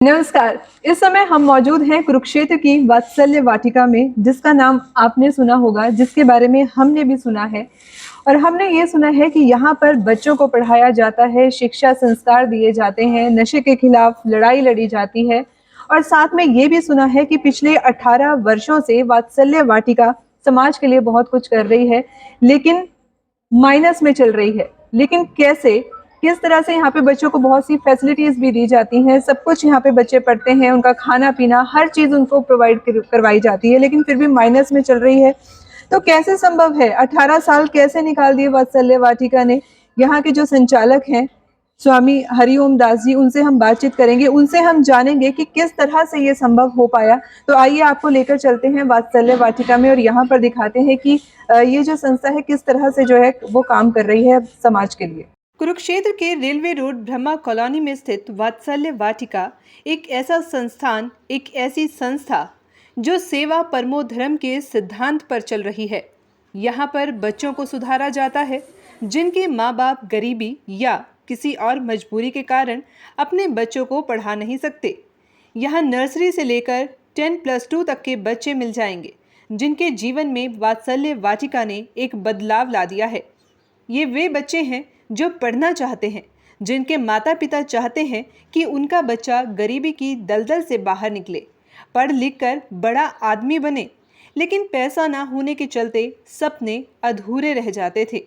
नमस्कार। इस समय हम मौजूद हैं कुरुक्षेत्र की वात्सल्य वाटिका में, जिसका नाम आपने सुना होगा, जिसके बारे में हमने भी सुना है। और हमने ये सुना है कि यहाँ पर बच्चों को पढ़ाया जाता है, शिक्षा संस्कार दिए जाते हैं, नशे के खिलाफ लड़ाई लड़ी जाती है। और साथ में ये भी सुना है कि पिछले 18 वर्षों से वात्सल्य वाटिका समाज के लिए बहुत कुछ कर रही है, लेकिन माइनस में चल रही है। लेकिन कैसे, किस तरह से यहाँ पे बच्चों को बहुत सी फैसिलिटीज़ भी दी जाती हैं, सब कुछ यहाँ पे बच्चे पढ़ते हैं, उनका खाना-पीना हर चीज़ उनको प्रोवाइड करवाई जाती है, लेकिन फिर भी माइनस में चल रही है। तो कैसे संभव है? 18 साल कैसे निकाल दिए वात्सल्य वाटिका ने? यहाँ के जो संचालक हैं, स्वामी हरिओम दास जी, उनसे हम बातचीत करेंगे, उनसे हम जानेंगे कि किस तरह से ये संभव हो पाया। तो आइए आपको लेकर चलते हैं वात्सल्य वाटिका में और यहाँ पर दिखाते हैं कि ये जो संस्था है किस तरह से जो है वो काम कर रही है समाज के लिए। कुरुक्षेत्र के रेलवे रोड ब्रह्मा कॉलोनी में स्थित वात्सल्य वाटिका एक ऐसा संस्थान, एक ऐसी संस्था जो सेवा परमो धर्म के सिद्धांत पर चल रही है। यहाँ पर बच्चों को सुधारा जाता है जिनके माँ बाप गरीबी या किसी और मजबूरी के कारण अपने बच्चों को पढ़ा नहीं सकते। यहाँ नर्सरी से लेकर 10+2 तक के बच्चे मिल जाएंगे जिनके जीवन में वात्सल्य वाटिका ने एक बदलाव ला दिया है। ये वे बच्चे हैं जो पढ़ना चाहते हैं, जिनके माता पिता चाहते हैं कि उनका बच्चा गरीबी की दलदल से बाहर निकले, पढ़ लिख कर बड़ा आदमी बने। लेकिन पैसा ना होने के चलते सपने अधूरे रह जाते थे।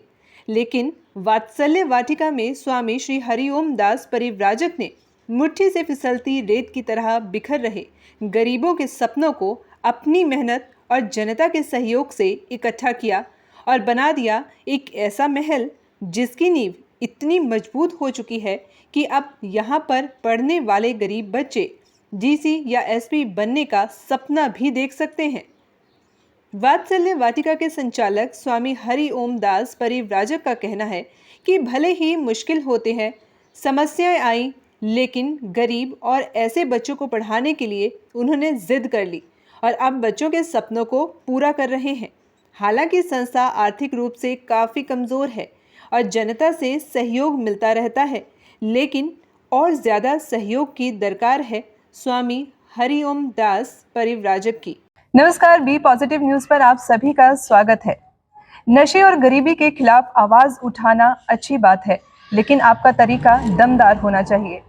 लेकिन वात्सल्य वाटिका में स्वामी श्री हरिओम दास परिव्राजक ने मुट्ठी से फिसलती रेत की तरह बिखर रहे गरीबों के सपनों को अपनी मेहनत और जनता के सहयोग से इकट्ठा किया और बना दिया एक ऐसा महल जिसकी नींव इतनी मजबूत हो चुकी है कि अब यहाँ पर पढ़ने वाले गरीब बच्चे डीसी या एसपी बनने का सपना भी देख सकते हैं। वात्सल्य वाटिका के संचालक स्वामी हरि ओम दास परिव्राजक का कहना है कि भले ही मुश्किल होते हैं, समस्याएं आई, लेकिन गरीब और ऐसे बच्चों को पढ़ाने के लिए उन्होंने जिद कर ली और अब बच्चों के सपनों को पूरा कर रहे हैं। हालांकि संस्था आर्थिक रूप से काफ़ी कमज़ोर है और जनता से सहयोग मिलता रहता है, लेकिन और ज़्यादा सहयोग की दरकार है स्वामी हरिओम दास परिव्राजक की। नमस्कार, बी पॉजिटिव न्यूज़ पर आप सभी का स्वागत है। नशे और गरीबी के खिलाफ आवाज़ उठाना अच्छी बात है, लेकिन आपका तरीका दमदार होना चाहिए।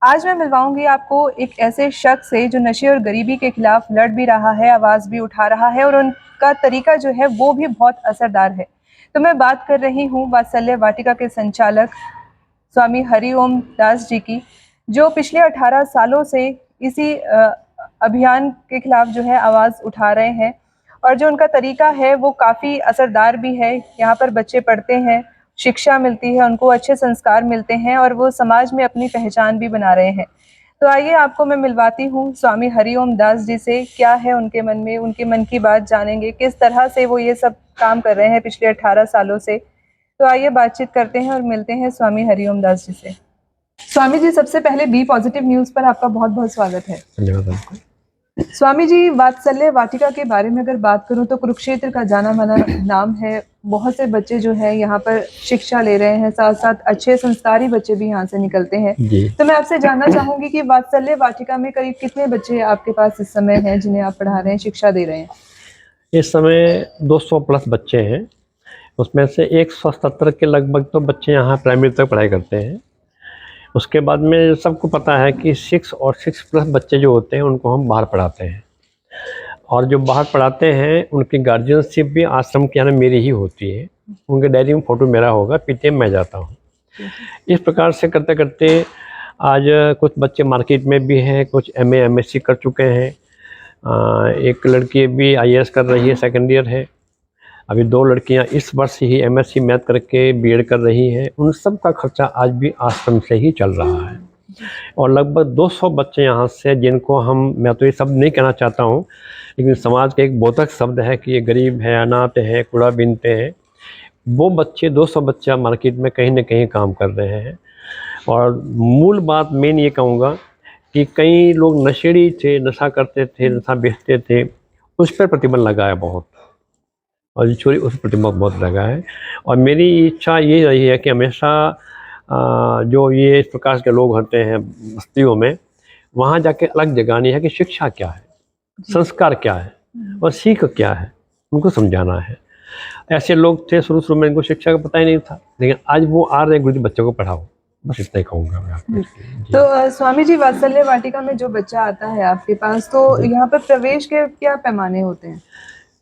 आज मैं मिलवाऊंगी आपको एक ऐसे शख्स से जो नशे और गरीबी के खिलाफ लड़ भी रहा है, आवाज़ भी उठा रहा है और उनका तरीका जो है वो भी बहुत असरदार है। तो मैं बात कर रही हूँ वात्सल्य वाटिका के संचालक स्वामी हरिओम दास जी की, जो पिछले 18 सालों से इसी अभियान के खिलाफ जो है आवाज़ उठा रहे हैं और जो उनका तरीका है वो काफ़ी असरदार भी है। यहाँ पर बच्चे पढ़ते हैं, शिक्षा मिलती है, उनको अच्छे संस्कार मिलते हैं और वो समाज में अपनी पहचान भी बना रहे हैं। तो आइए आपको मैं मिलवाती हूँ स्वामी हरिओम दास जी से। क्या है उनके मन में, उनके मन की बात जानेंगे, किस तरह से वो ये सब काम कर रहे हैं पिछले 18 सालों से। तो आइए बातचीत करते हैं और मिलते हैं स्वामी हरिओम दास जी से। स्वामी जी, सबसे पहले बी पॉजिटिव न्यूज़ पर आपका बहुत बहुत स्वागत है। धन्यवाद आपको। स्वामी जी, वात्सल्य वाटिका के बारे में अगर बात करूं तो कुरुक्षेत्र का जाना माना नाम है। बहुत से बच्चे जो है यहाँ पर शिक्षा ले रहे हैं, साथ साथ अच्छे संस्कारी बच्चे भी यहाँ से निकलते हैं। तो मैं आपसे जानना चाहूंगी कि वात्सल्य वाटिका में करीब कितने बच्चे आपके पास इस समय हैं जिन्हें आप पढ़ा रहे हैं, शिक्षा दे रहे हैं? इस समय 200 प्लस बच्चे हैं। उसमें से 177 के लगभग तो बच्चे यहाँ प्राइमरी तक पढ़ाई करते हैं। उसके बाद में सबको पता है कि 6 और 6+ बच्चे जो होते हैं उनको हम बाहर पढ़ाते हैं, और जो बाहर पढ़ाते हैं उनकी गार्जियनशिप भी आश्रम के यहाँ मेरी ही होती है। उनके डायरी में फ़ोटो मेरा होगा, पीटीएम मैं जाता हूँ। इस प्रकार से करते करते आज कुछ बच्चे मार्केट में भी हैं, कुछ एमए एमएससी कर चुके हैं। एक लड़की भी आईएएस कर रही है, सेकंड ईयर है। अभी 2 लड़कियां इस वर्ष ही एमएससी मैथ करके बीएड कर रही हैं। उन सब का खर्चा आज भी आश्रम से ही चल रहा है। और लगभग 200 बच्चे यहाँ से, जिनको मैं तो ये शब्द नहीं कहना चाहता हूँ, लेकिन समाज का एक बोधक शब्द है कि ये गरीब है, अनाथ है, कूड़ा बीनते हैं, वो बच्चे 200 बच्चा मार्केट में कहीं ना कहीं काम कर रहे हैं। और मूल बात मेन ये कहूँगा कि कई लोग नशेड़ी थे, नशा करते थे, नशा बेचते थे, उस पर प्रतिबंध लगाया बहुत, और चोरी उस प्रतिबंध बहुत लगा है। और मेरी इच्छा ये रही है कि हमेशा जो ये इस प्रकार के लोग होते हैं बस्तियों में, वहाँ जाके अलग जगानी है कि शिक्षा क्या है, संस्कार क्या है और सीख क्या है, उनको समझाना है। ऐसे लोग थे शुरू शुरू में, इनको शिक्षा का पता ही नहीं था, लेकिन आज वो आ रहे हैं, गुरु जी बच्चों को पढ़ाओ। बस इतना ही कहूँगा मैं आपको। जी। तो स्वामी जी, वात्सल्य वाटिका में जो बच्चा आता है आपके पास, तो यहाँ पर प्रवेश के क्या पैमाने होते हैं?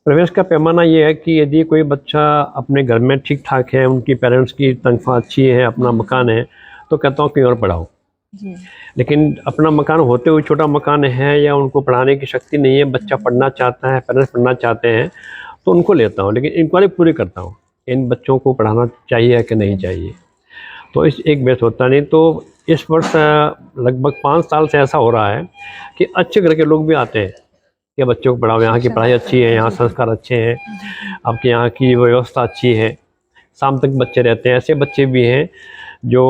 प्रवेश का पैमाना ये है कि यदि कोई बच्चा अपने घर में ठीक ठाक है, उनकी पेरेंट्स की तनख्वाह अच्छी है, अपना मकान है, तो कहता हूँ कहीं और पढ़ाओ। जी। लेकिन अपना मकान होते हुए छोटा मकान है या उनको पढ़ाने की शक्ति नहीं है, बच्चा पढ़ना चाहता है, पेरेंट्स पढ़ना चाहते हैं, तो उनको लेता हूँ, लेकिन इंक्वायरी पूरी करता हूँ इन बच्चों को पढ़ाना चाहिए कि नहीं चाहिए। तो इस एक बेस होता नहीं। तो इस वर्ष लगभग 5 साल से ऐसा हो रहा है कि अच्छे घर के लोग भी आते हैं कि बच्चों को पढ़ाओ, यहाँ की पढ़ाई अच्छी है, यहाँ संस्कार अच्छे हैं, आपके यहाँ की व्यवस्था अच्छी है, शाम तक बच्चे रहते हैं। ऐसे बच्चे भी हैं जो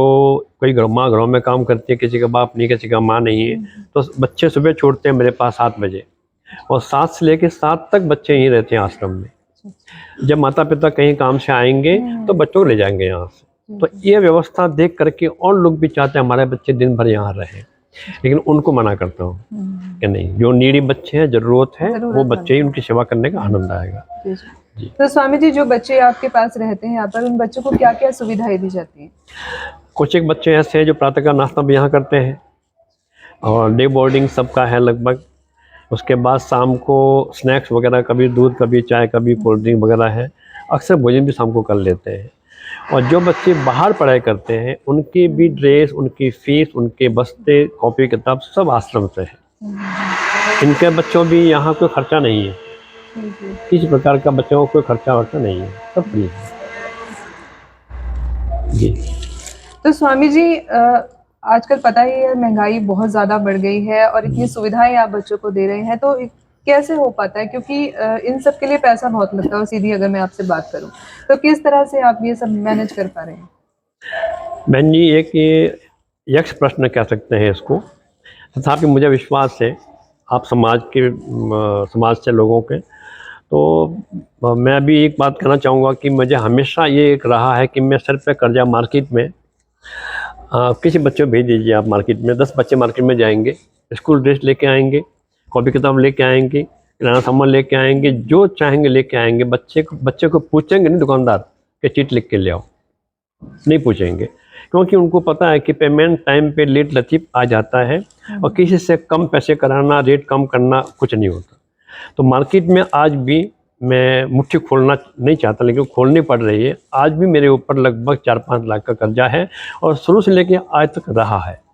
कोई घरों में काम करते हैं, किसी का बाप नहीं, किसी का माँ नहीं है, तो बच्चे सुबह छोड़ते हैं मेरे पास 7 बजे, और 7 से लेकर 7 तक बच्चे यहीं रहते हैं आश्रम में। जब माता पिता कहीं काम से आएंगे तो बच्चों को ले जाएंगे यहाँ से। तो ये व्यवस्था देख करके और लोग भी चाहते हैं हमारे बच्चे दिन भर यहाँ रहें, लेकिन उनको मना करता हूँ कि नहीं, जो नीडी बच्चे हैं, ज़रूरत है, वो बच्चे ही, उनकी सेवा करने का आनंद आएगा। जी। तो स्वामी जी, जो बच्चे आपके पास रहते हैं यहाँ पर, उन बच्चों को क्या क्या सुविधाएं दी जाती हैं? कुछ एक बच्चे ऐसे हैं जो प्रातः का नाश्ता भी यहाँ करते हैं, और डे बोर्डिंग सबका है लगभग। उसके बाद शाम को स्नैक्स वगैरह, कभी दूध, कभी चाय, कभी कोल्ड ड्रिंक वगैरह है। अक्सर भोजन भी शाम को कर लेते हैं। और जो बच्चे बाहर पढ़ाई करते हैं, उनकी भी ड्रेस, उनकी फीस, उनके बस्ते, कॉपी किताब सब आश्रम से है। इनके बच्चों भी यहाँ कोई खर्चा नहीं है, किसी प्रकार का बच्चों को कोई खर्चा वर्चा नहीं है, सब फ्री है। जी। तो स्वामी जी, आजकल पता ही है, महंगाई बहुत ज़्यादा बढ़ गई है और इतनी सुविधाएं आप बच्चों को दे रहे हैं, तो कैसे हो पाता है? क्योंकि इन सब के लिए पैसा बहुत लगता है। सीधी अगर मैं आपसे बात करूं, तो किस तरह से आप ये सब मैनेज कर पा रहे हैं? बहन जी, एक ये यक्ष प्रश्न कह सकते हैं इसको, तथापि मुझे विश्वास है आप समाज से लोगों के, तो मैं भी एक बात कहना चाहूँगा कि मुझे हमेशा ये एक रहा है कि मैं सर पे कर्जा मार्केट में, किसी बच्चे को भेज दीजिए आप मार्केट में, 10 बच्चे मार्केट में जाएंगे, स्कूल ड्रेस लेके आएंगे, कॉपी किताब लेके आएंगे, किराना सामान लेके आएंगे, जो चाहेंगे लेके आएंगे। बच्चे को पूछेंगे नहीं दुकानदार कि चीट लिख के ले आओ, नहीं पूछेंगे, क्योंकि उनको पता है कि पेमेंट टाइम पे लेट लतीफ़ आ जाता है, और किसी से कम पैसे कराना, रेट कम करना कुछ नहीं होता। तो मार्केट में आज भी मैं मुट्ठी खोलना नहीं चाहता, लेकिन खोलनी पड़ रही है। आज भी मेरे ऊपर लगभग 4-5 लाख का कर्जा है, और शुरू से लेके आज तक रहा है।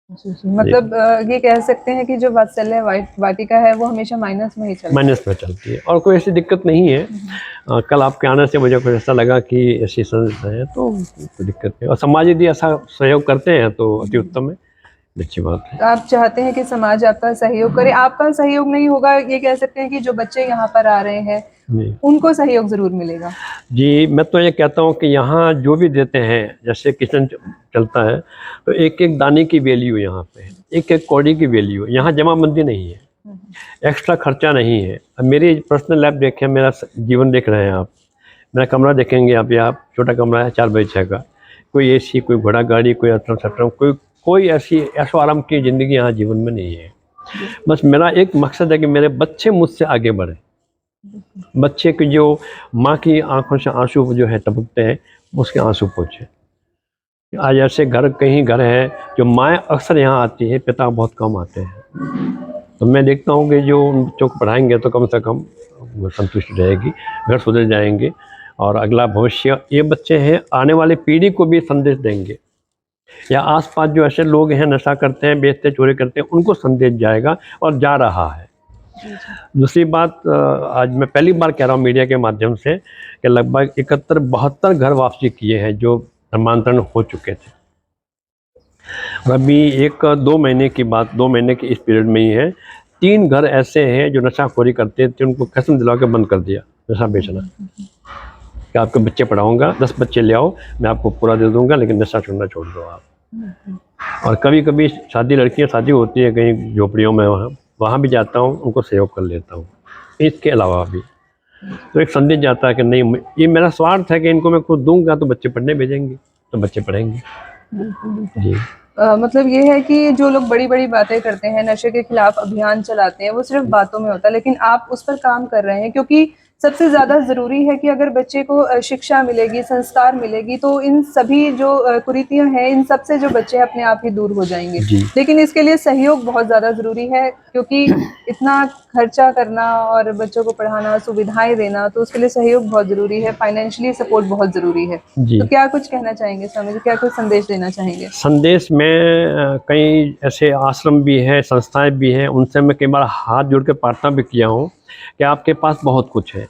मतलब ये कह सकते हैं कि जो वात्सल्य वाटिका है वो हमेशा माइनस में ही चलती है। माइनस में चलती है, और कोई ऐसी दिक्कत नहीं है। कल आपके आने से मुझे कुछ ऐसा लगा कि ऐसी संस्था है, तो कोई दिक्कत नहीं। और समाज यदि ऐसा सहयोग करते हैं तो अति उत्तम है, अच्छी बात है। आप चाहते हैं कि समाज आपका सहयोग करे। आपका सहयोग नहीं होगा, ये कह सकते हैं कि जो बच्चे यहाँ पर आ रहे हैं उनको सहयोग जरूर मिलेगा। जी, मैं तो ये कहता हूँ कि यहाँ जो भी देते हैं, जैसे किचन चलता है, तो एक एक दाने की वैल्यू यहाँ पे है, एक एक कौड़ी की वैल्यू है। यहाँ जमाबंदी नहीं है, एक्स्ट्रा खर्चा नहीं है। अब मेरी पर्सनल लैब देखें, मेरा जीवन देख रहे हैं आप, मेरा कमरा देखेंगे आप, या छोटा कमरा है 4 बाई 6 का, कोई एसी, कोई घोड़ा गाड़ी, कोई अटरम सटरम, कोई ऐसी ऐशो आराम की ज़िंदगी यहाँ जीवन में नहीं है। बस मेरा एक मकसद है कि मेरे बच्चे मुझसे आगे बढ़े, बच्चे की जो माँ की आंखों से आंसू जो है टपकते हैं, उसके आंसू पोंछे। आज ऐसे कहीं घर है जो माएँ अक्सर यहाँ आती है, पिता बहुत कम आते हैं। तो मैं देखता हूँ कि जो उन बच्चों को पढ़ाएंगे तो कम से कम वो संतुष्ट रहेगी, घर सुधर जाएंगे, और अगला भविष्य ये बच्चे हैं आने वाली पीढ़ी को भी संदेश देंगे, या आसपास जो ऐसे लोग हैं नशा करते हैं, बेचते चोरी करते हैं, उनको संदेश जाएगा, और जा रहा है। दूसरी बात, आज मैं पहली बार कह रहा हूँ मीडिया के माध्यम से कि लगभग 71-72 घर वापसी किए हैं जो धर्मांतरण हो चुके थे। और अभी 1-2 महीने की बात, 2 महीने के इस पीरियड में ही है, 3 घर ऐसे हैं जो नशाखोरी करते थे, उनको कसम दिला के बंद कर दिया नशा बेचना, कि आपके बच्चे पढ़ाऊँगा, 10 बच्चे ले आओ, मैं आपको पूरा दे दूँगा, लेकिन नशा छोड़ना छोड़ दो आप। और कभी कभी लड़कियाँ शादी होती है कहीं झोपड़ियों में, वहाँ भी जाता हूँ, उनको सहयोग कर लेता हूँ। इसके अलावा भी तो एक संदेश जाता है कि नहीं, ये मेरा स्वार्थ है कि इनको मैं कुछ दूंगा तो बच्चे पढ़ने भेजेंगे, तो बच्चे पढ़ेंगे। जी। मतलब ये है कि जो लोग बड़ी-बड़ी बातें करते हैं, नशे के खिलाफ अभियान चलाते हैं, वो सिर्फ़ बातों में होता है, लेकिन आप उस पर काम कर रहे हैं क्योंकि सबसे ज़्यादा ज़रूरी है कि अगर बच्चे को शिक्षा मिलेगी, संस्कार मिलेगी, तो इन सभी जो कुरीतियाँ हैं, इन सब से जो बच्चे हैं, अपने आप ही दूर हो जाएँगे। जी लेकिन इसके लिए सहयोग बहुत ज़्यादा ज़रूरी है क्योंकि इतना खर्चा करना और बच्चों को पढ़ाना, सुविधाएँ देना, तो उसके लिए सहयोग बहुत ज़रूरी है, फाइनेंशियली सपोर्ट बहुत ज़रूरी है। जी। तो क्या कुछ कहना चाहेंगे स्वामी जी? क्या कुछ संदेश देना चाहेंगे? संदेश में कई ऐसे आश्रम भी हैं, संस्थाएँ भी हैं, उनसे मैं कई बार हाथ जोड़ के प्रार्थना भी किया हूँ कि आपके पास बहुत कुछ है।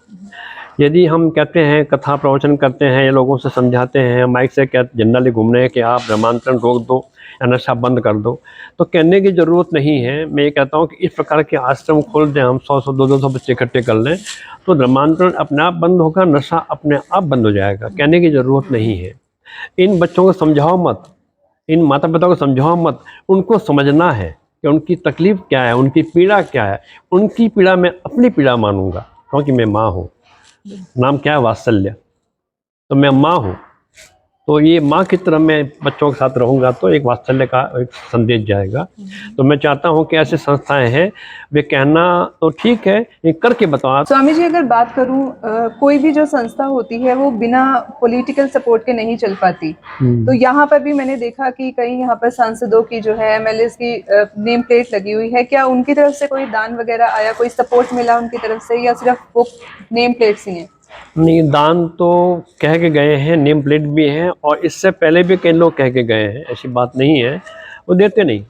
यदि हम कहते हैं, कथा प्रवचन करते हैं या लोगों से समझाते हैं, माइक से क्या जनरली घूम रहे हैं कि आप धर्मांतरण रोक दो या नशा बंद कर दो, तो कहने की ज़रूरत नहीं है। मैं ये कहता हूँ कि इस प्रकार के आश्रम खोल दें, हम 100-100, 200 बच्चे इकट्ठे कर लें, तो धर्मांतरण अपने आप बंद होगा, नशा अपने आप बंद हो जाएगा। कहने की ज़रूरत नहीं है। इन बच्चों को समझाओ मत, इन माता-पिता को समझाओ मत, उनको समझना है कि उनकी तकलीफ़ क्या है, उनकी पीड़ा क्या है। उनकी पीड़ा मैं अपनी पीड़ा मानूँगा क्योंकि मैं माँ हूँ। नाम क्या है? वात्सल्य। तो मैं माँ हूँ, तो ये माँ की तरह मैं बच्चों के साथ रहूँगा तो एक वात्सल्य का एक संदेश जाएगा। तो मैं चाहता हूँ कि ऐसी संस्थाएँ हैं, वे कहना तो ठीक है, ये करके बताओ आप। स्वामी जी अगर बात करूं कोई भी जो संस्था होती है वो बिना पॉलिटिकल सपोर्ट के नहीं चल पाती। तो यहाँ पर भी मैंने देखा कि कई यहाँ पर सांसदों की जो है एमएलएस की नेम प्लेट लगी हुई है। क्या उनकी तरफ से कोई दान वगैरह आया, कोई सपोर्ट मिला उनकी तरफ से या सिर्फ वो नेम प्लेट्स ही हैं? नहीं, दान तो कह के गए हैं, नेम प्लेट भी है और इससे पहले भी कई लोग कह के गए हैं, ऐसी बात नहीं है। वो देते नहीं,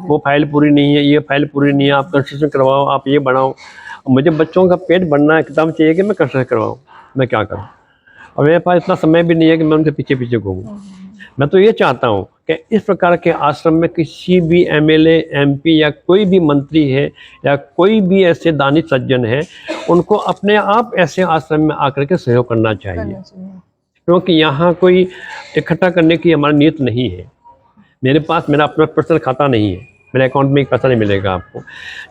वो फाइल पूरी नहीं है, ये फाइल पूरी नहीं है, आप कंस्ट्रक्शन करवाओ, आप ये बढ़ाओ। मुझे बच्चों का पेट भरना एकदम चाहिए कि मैं कंस्ट्रक्शन करवाऊँ, मैं क्या करूँ? और मेरे पास इतना समय भी नहीं है कि मैं उनके पीछे-पीछे घूमूँ। मैं तो ये चाहता हूँ कि इस प्रकार के आश्रम में किसी भी एमएलए, एमपी या कोई भी मंत्री है या कोई भी ऐसे दानी सज्जन है, उनको अपने आप ऐसे आश्रम में आकर के सहयोग करना चाहिए। क्योंकि यहाँ कोई इकट्ठा करने की हमारी नीयत नहीं है। मेरे पास मेरा अपना पर्सनल खाता नहीं है, मेरे अकाउंट में एक पैसा नहीं मिलेगा आपको।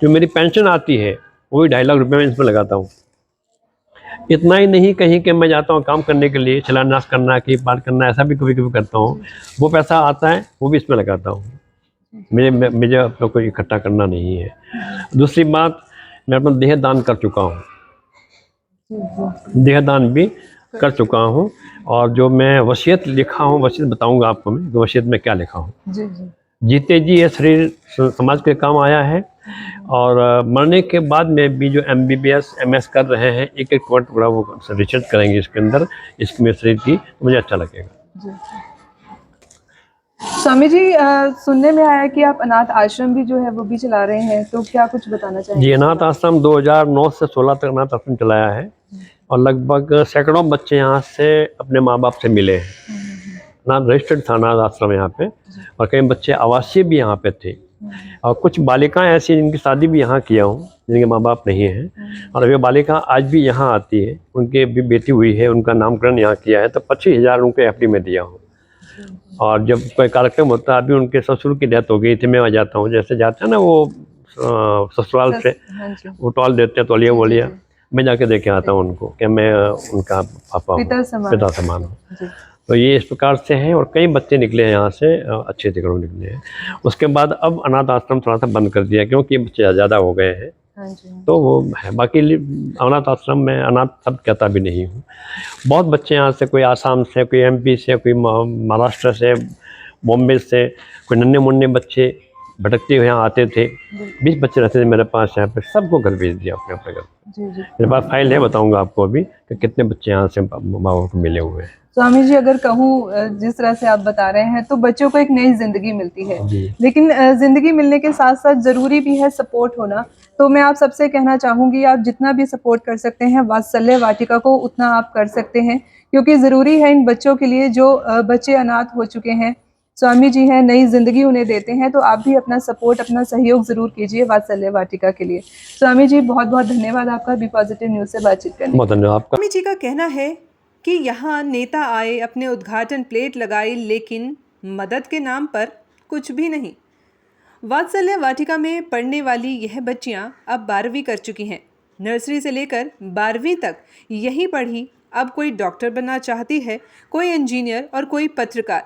जो मेरी पेंशन आती है, वही 2.5 लाख रुपए मैं इसमें लगाता हूँ। इतना ही नहीं, कहीं के मैं जाता हूँ काम करने के लिए, शिलान्यास करना, की पार करना, ऐसा भी कभी-कभी करता हूँ। वो पैसा आता है, वो भी इसमें लगाता हूँ। मुझे अपना कोई इकट्ठा करना नहीं है। दूसरी बात, मैं अपना देह दान कर चुका हूँ। देह दान भी कर चुका हूँ और जो मैं वसीयत लिखा हूँ, वसीयत बताऊँगा आपको मैं, कि वसीयत में क्या लिखा हूँ। जी, जी। जीते जी ये शरीर समाज के काम आया है और मरने के बाद में भी जो एमबीबीएस, एमएस कर रहे हैं, एक-एक टुकड़ा वो रिसर्च करेंगे इसके अंदर, इसके मेरे शरीर की, तो मुझे अच्छा लगेगा। जी। स्वामी जी सुनने में आया कि आप अनाथ आश्रम भी जो है वो भी चला रहे हैं, तो क्या कुछ बताना जी, चाहेंगे? अनाथ आश्रम 2009 से 16 तक अनाथ आश्रम चलाया है और लगभग सैकड़ों बच्चे यहाँ से अपने माँ-बाप से मिले हैं। अनाथ रजिस्टर्ड था अनाथ आश्रम यहाँ पे और कई बच्चे आवासीय भी यहाँ पे थे और कुछ बालिकाएं ऐसी जिनकी शादी भी यहाँ किया हूँ, जिनके माँ-बाप नहीं हैं और वे बालिका आज भी यहाँ आती है, उनकी भी बेटी हुई है, उनका नामकरण यहाँ किया है, तो 25,000 उनको एफडी में दिया हूँ। और जब कोई कार्यक्रम होता है, अभी उनके ससुर की डेथ हो गई थी, मैं वहाँ जाता हूँ, जैसे जाते हैं ना वो ससुराल से हाँ जी। वो टॉल देते हैं, तौलिया जी, जी, वोलिया, जी। मैं जाके देख के आता हूँ उनको कि मैं उनका पापा हूँ, पिता समान। पिता समान हूँ। जी। तो ये इस प्रकार से हैं और कई बच्चे निकले हैं यहाँ से, अच्छे घरों निकले हैं। उसके बाद अब अनाथ आश्रम थोड़ा सा बंद कर दिया क्योंकि बच्चे ज़्यादा हो गए हैं, हाँ जी। तो वो है। बाकी अनाथ आश्रम में अनाथ सब कहता भी नहीं हूँ। बहुत बच्चे यहाँ से, कोई आसाम से, कोई एमपी से, कोई महाराष्ट्र से, बॉम्बे से, कोई नन्हे-मुन्ने बच्चे भटकते हुए यहाँ आते थे। 20 बच्चे रहते थे मेरे पास यहाँ पे, सबको घर भेज दिया अपने-अपने घर। जी, जी। मेरे पास फाइल है, बताऊँगा आपको अभी कि कितने बच्चे यहाँ से माँ-बाप को मिले हुए हैं। स्वामी जी अगर कहूँ जिस तरह से आप बता रहे हैं तो बच्चों को एक नई ज़िंदगी मिलती है। जी। लेकिन ज़िंदगी मिलने के साथ-साथ ज़रूरी भी है सपोर्ट होना। तो मैं आप सबसे कहना चाहूँगी आप जितना भी सपोर्ट कर सकते हैं वात्सल्य वाटिका को उतना आप कर सकते हैं। क्योंकि ज़रूरी है इन बच्चों के लिए जो बच्चे अनाथ हो चुके हैं, स्वामी जी हैं, नई ज़िंदगी उन्हें देते हैं तो आप भी अपना सपोर्ट, अपना सहयोग ज़रूर कीजिए वात्सल्य वाटिका के लिए। स्वामी जी बहुत-बहुत धन्यवाद आपका बी पॉज़िटिव न्यूज़ से बातचीत करने के लिए। बहुत धन्यवाद आपका। स्वामी जी का कहना है कि यहाँ नेता आए, अपने उद्घाटन प्लेट लगाई, लेकिन मदद के नाम पर कुछ भी नहीं। वात्सल्य वाटिका में पढ़ने वाली यह बच्चियाँ अब 12वीं कर चुकी हैं। नर्सरी से लेकर 12वीं तक यही पढ़ी, अब कोई डॉक्टर बनना चाहती है, कोई इंजीनियर और कोई पत्रकार।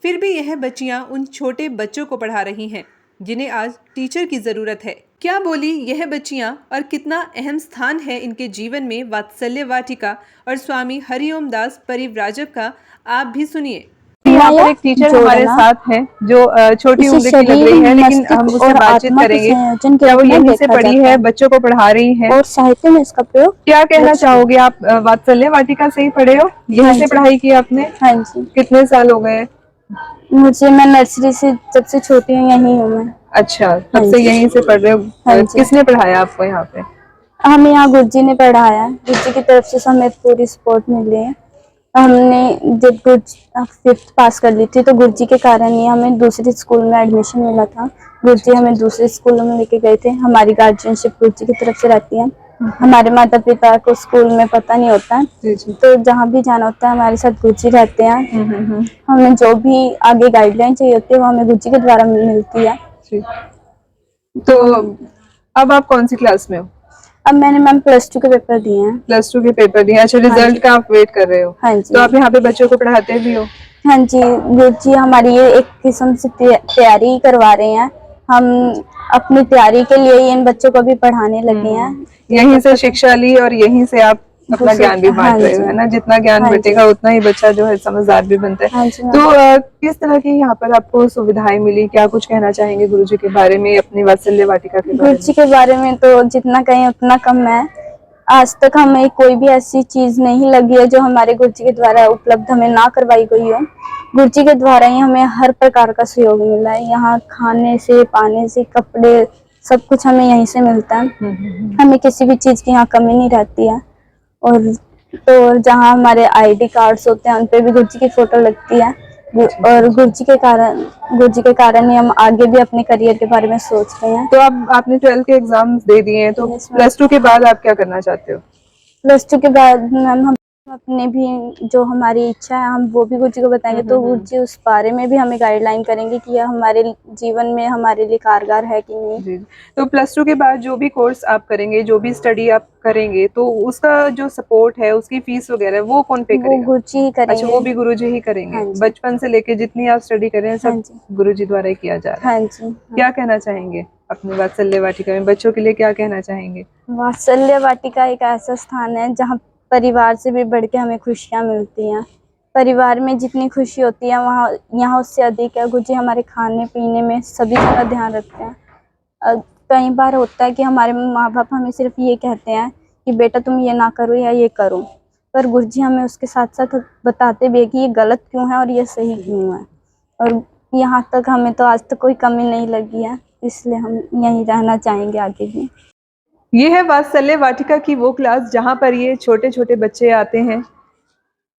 फिर भी यह बच्चियां उन छोटे बच्चों को पढ़ा रही हैं जिन्हें आज टीचर की ज़रूरत है। क्या बोली यह बच्चियां और कितना अहम स्थान है इनके जीवन में वात्सल्य वाटिका और स्वामी हरिओम दास परिव्राजक का, आप भी सुनिए। यहाँ पर एक टीचर हमारे साथ हैं जो छोटी उम्र की लग रही है, लेकिन हम उससे बातचीत करेंगे। क्या वो यहीं से पढ़ी है, बच्चों को पढ़ा रही है और साहित्य में इसका प्रयोग। क्या कहना चाहोगे आप? वात्सल्य वाटिका से ही पढ़े हो? यहीं से पढ़ाई की आपने? हाँ जी। कितने साल हो गए? मैं नर्सरी से जब से छोटी हूँ यहीं हूँ मैं। अच्छा, तब से यहीं से पढ़ रहे हो? किसने पढ़ाया आपको यहाँ पे? हमें यहाँ गुरुजी ने पढ़ाया, गुरुजी की तरफ से हमें पूरी सपोर्ट मिली है। हमने जब 5th पास कर ली थी तो गुरुजी के कारण ही हमें दूसरे स्कूल में एडमिशन मिला था। गुरुजी हमें दूसरे स्कूलों में लेके गए थे। हमारी गार्जियनशिप गुरुजी की तरफ से रहती है। हमारे माता पिता को स्कूल में पता नहीं होता है, तो जहाँ भी जाना होता है हमारे साथ गुरुजी रहते हैं। हमें जो भी आगे गाइडलाइन चाहिए होती है वो हमें गुरुजी के द्वारा मिलती है। तो अब आप कौन सी क्लास में हो? अब मैंने मैम +2 के पेपर दिए हैं। +2 के पेपर दिए? अच्छा, रिजल्ट का आप वेट कर रहे हो? हाँ जी। तो आप यहाँ पे बच्चों को पढ़ाते भी हो? हाँ जी, गुरुजी हमारी ये एक किस्म से तैयारी करवा रहे हैं। हम अपनी तैयारी के लिए इन बच्चों को भी पढ़ाने लगे हैं। यहीं से शिक्षा ली और यहीं से आप अपना ज्ञान भी बांट रहे हो, है ना? जितना ज्ञान बटेगा उतना ही बच्चा जो है समझदार भी बनता है। तो किस तरह की यहाँ पर आपको सुविधाएं मिली? क्या कुछ कहना चाहेंगे गुरुजी के बारे में, अपनी वात्सल्य वाटिका के बारे में? गुरुजी के बारे में तो जितना कहें उतना कम है। आज तक हमें कोई भी ऐसी चीज नहीं लगी है जो हमारे गुरुजी के द्वारा उपलब्ध हमें ना करवाई गई हो। गुरुजी के द्वारा ही हमें हर प्रकार का सहयोग मिला है। यहाँ खाने से, पाने से, कपड़े, सब कुछ हमें यहीं से मिलता है। हमें किसी भी चीज की यहाँ कमी नहीं रहती है। और तो जहाँ हमारे ID कार्ड्स होते हैं उन पे भी गुरुजी की फोटो लगती है। और गुरुजी के कारण ही हम आगे भी अपने करियर के बारे में सोच रहे हैं। तो अब आपने 12th के एग्जाम्स दे दिए हैं, तो +2 के बाद आप क्या करना चाहते हो? +2 के बाद मैम हम अपने भी जो हमारी इच्छा है हम वो भी गुरुजी को बताएंगे, तो गुरुजी उस बारे में भी हमें गाइडलाइन करेंगे कि यह हमारे जीवन में हमारे लिए कारगर है कि नहीं। जी। तो +2 के बाद जो भी कोर्स आप करेंगे, जो भी स्टडी आप करेंगे, तो उसका जो सपोर्ट है, उसकी फीस वगैरह वो कौन पे करेगा? वो गुरुजी ही करेंगे। अच्छा, वो भी गुरुजी ही करेंगे? हाँ, बचपन से लेके जितनी आप स्टडी कर रहे हैं सब गुरुजी द्वारा ही किया जा रहा है? हाँ जी। क्या कहना चाहेंगे अपनी वात्सल्य वाटिका में बच्चों के लिए? क्या कहना चाहेंगे? वात्सल्य वाटिका एक ऐसा स्थान है जहाँ परिवार से भी बढ़ के हमें खुशियाँ मिलती हैं। परिवार में जितनी खुशी होती है वहाँ यहाँ उससे अधिक है। गुरुजी हमारे खाने पीने में सभी का ध्यान रखते हैं। कई बार होता है कि हमारे माँ बाप हमें सिर्फ ये कहते हैं कि बेटा तुम ये ना करो या ये करो, पर गुरुजी हमें उसके साथ साथ बताते भी है कि ये गलत क्यों है और ये सही क्यों है। और यहाँ तक हमें तो आज तक कोई कमी नहीं लगी है, इसलिए हम यहीं रहना चाहेंगे आगे भी। ये है वात्सल्य वाटिका की वो क्लास जहाँ पर ये छोटे छोटे बच्चे आते हैं,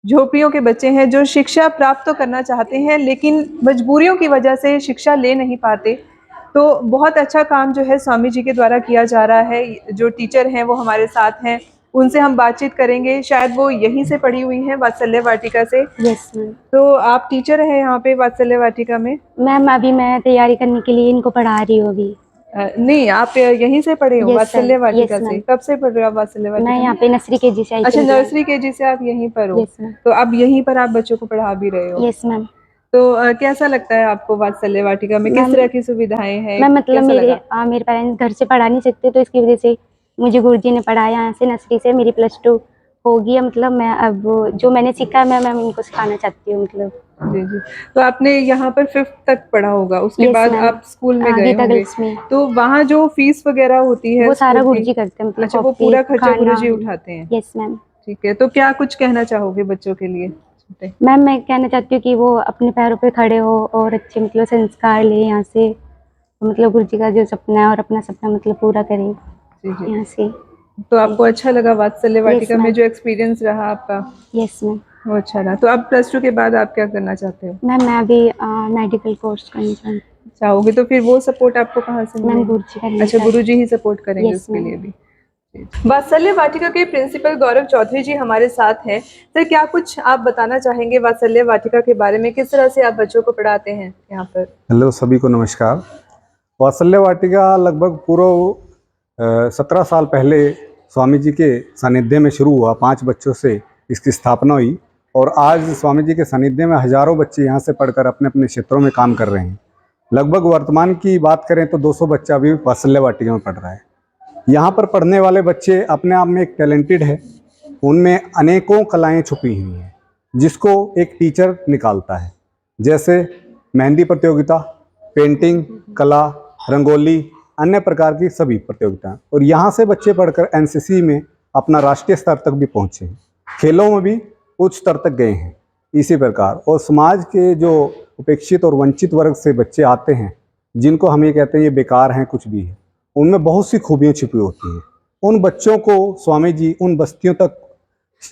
झोपड़ियों के बच्चे हैं जो शिक्षा प्राप्त तो करना चाहते हैं लेकिन मजबूरियों की वजह से शिक्षा ले नहीं पाते। तो बहुत अच्छा काम जो है स्वामी जी के द्वारा किया जा रहा है। जो टीचर हैं वो हमारे साथ हैं, उनसे हम बातचीत करेंगे। शायद वो यहीं से पढ़ी हुई हैं, वात्सल्य वाटिका से। Yes ma'am. तो आप टीचर हैं यहाँ पे वात्सल्य वाटिका में? मैम अभी मैं तैयारी करने के लिए इनको पढ़ा रही हूँ अभी। नहीं, आप यहीं से पढ़े हो वात्सल्य वाटिका से? कब से पढ़ रहे हो आप वात्सल्य वाटिका? मैं यहाँ पे नर्सरी KG से आई। अच्छा, नर्सरी KG से आप यहीं पर हो? तो अब यहीं पर आप बच्चों को पढ़ा भी रहे हो? Yes ma'am. तो कैसा लगता है आपको वात्सल्य वाटिका में? किस तरह की सुविधाएं हैं? मैं मतलब मेरे पेरेंट्स घर से पढ़ा नहीं सकते, तो इसकी वजह से मुझे गुरुजी ने पढ़ाया यहाँ से नर्सरी से। मेरी +2 हो गई है। मतलब मैं अब जो मैंने सीखा है मैं उनको सिखाना चाहती हूँ। मतलब जी। तो आपने यहाँ पर 5th तक पढ़ा होगा, उसके बाद आप स्कूल में गए होंगे, तो वहाँ जो फीस वगैरह होती है वो सारा गुरुजी करते हैं। मतलब अच्छा, वो पूरा खर्चा गुरुजी उठाते हैं? Yes ma'am. ठीक है, तो क्या कुछ कहना चाहोगे बच्चों के लिए? मैम मैं कहना चाहती हूँ कि वो अपने पैरों पे खड़े हो और अच्छे मतलब संस्कार ले यहाँ से, मतलब गुरुजी का जो सपना है और अपना सपना मतलब पूरा करें यहाँ से। तो आपको अच्छा लगा वात्सल्य वाटिका में जो एक्सपीरियंस रहा आपका? यस मैम, वो अच्छा रहा। तो अब +2 के बाद आप क्या करना चाहते हो? मैम मैं अभी मेडिकल कोर्स करना चाहोगे, तो फिर वो सपोर्ट आपको कहाँ से मिलेगा? गुरुजी। अच्छा, गुरुजी ही सपोर्ट करेंगे उसके लिए भी। वात्सल्य वाटिका के प्रिंसिपल गौरव चौधरी जी हमारे साथ हैं। सर, क्या कुछ आप बताना चाहेंगे वात्सल्य वाटिका के बारे में? किस तरह से आप बच्चों को पढ़ाते हैं यहाँ पर? हेलो, सभी को नमस्कार। वात्सल्य वाटिका लगभग पूरा 17 साल पहले स्वामी जी के सानिध्य में शुरू हुआ। 5 बच्चों से इसकी स्थापना हुई। और आज स्वामी जी के सानिध्य में हजारों बच्चे यहाँ से पढ़कर अपने अपने क्षेत्रों में काम कर रहे हैं। लगभग वर्तमान की बात करें तो 200 बच्चा अभी वात्सल्य वाटिका में पढ़ रहा है। यहाँ पर पढ़ने वाले बच्चे अपने आप में एक टैलेंटेड है, उनमें अनेकों कलाएं छुपी हुई हैं जिसको एक टीचर निकालता है, जैसे मेहंदी प्रतियोगिता, पेंटिंग, कला, रंगोली, अन्य प्रकार की सभी प्रतियोगिताएं। और यहाँ से बच्चे पढ़कर एनसीसी में अपना राष्ट्रीय स्तर तक भी पहुँचे हैं, खेलों में भी उच्च स्तर तक गए हैं। इसी प्रकार और समाज के जो उपेक्षित और वंचित वर्ग से बच्चे आते हैं, जिनको हम ये कहते हैं ये बेकार हैं कुछ भी है, उनमें बहुत सी खूबियाँ छिपी होती हैं। उन बच्चों को स्वामी जी उन बस्तियों तक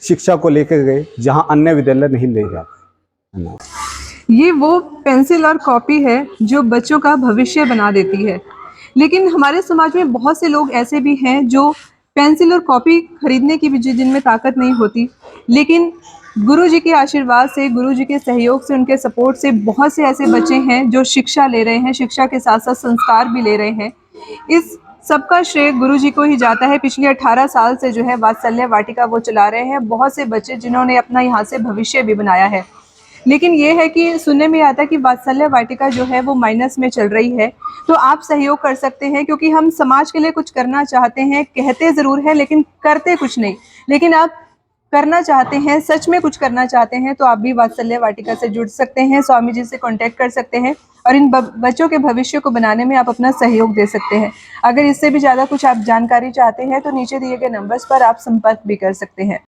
शिक्षा को लेकर गए जहाँ अन्य विद्यालय नहीं ले जाते। ये वो पेंसिल और कॉपी है जो बच्चों का भविष्य बना देती है। लेकिन हमारे समाज में बहुत से लोग ऐसे भी हैं जो पेंसिल और कॉपी खरीदने की भी जिनमें ताकत नहीं होती, लेकिन गुरु जी के आशीर्वाद से, गुरु जी के सहयोग से, उनके सपोर्ट से बहुत से ऐसे बच्चे हैं जो शिक्षा ले रहे हैं, शिक्षा के साथ साथ संस्कार भी ले रहे हैं। इस सबका श्रेय गुरु जी को ही जाता है। पिछले 18 साल से जो है वात्सल्य वाटिका वो चला रहे हैं। बहुत से बच्चे जिन्होंने अपना यहाँ से भविष्य भी बनाया है। लेकिन ये है कि सुनने में आता है कि वात्सल्य वाटिका जो है वो माइनस में चल रही है, तो आप सहयोग कर सकते हैं, क्योंकि हम समाज के लिए कुछ करना चाहते हैं, कहते ज़रूर है लेकिन करते कुछ नहीं। लेकिन आप करना चाहते हैं, सच में कुछ करना चाहते हैं, तो आप भी वात्सल्य वाटिका से जुड़ सकते हैं, स्वामी जी से कांटेक्ट कर सकते हैं और इन बच्चों के भविष्य को बनाने में आप अपना सहयोग दे सकते हैं। अगर इससे भी ज़्यादा कुछ आप जानकारी चाहते हैं तो नीचे दिए गए नंबर्स पर आप संपर्क भी कर सकते हैं।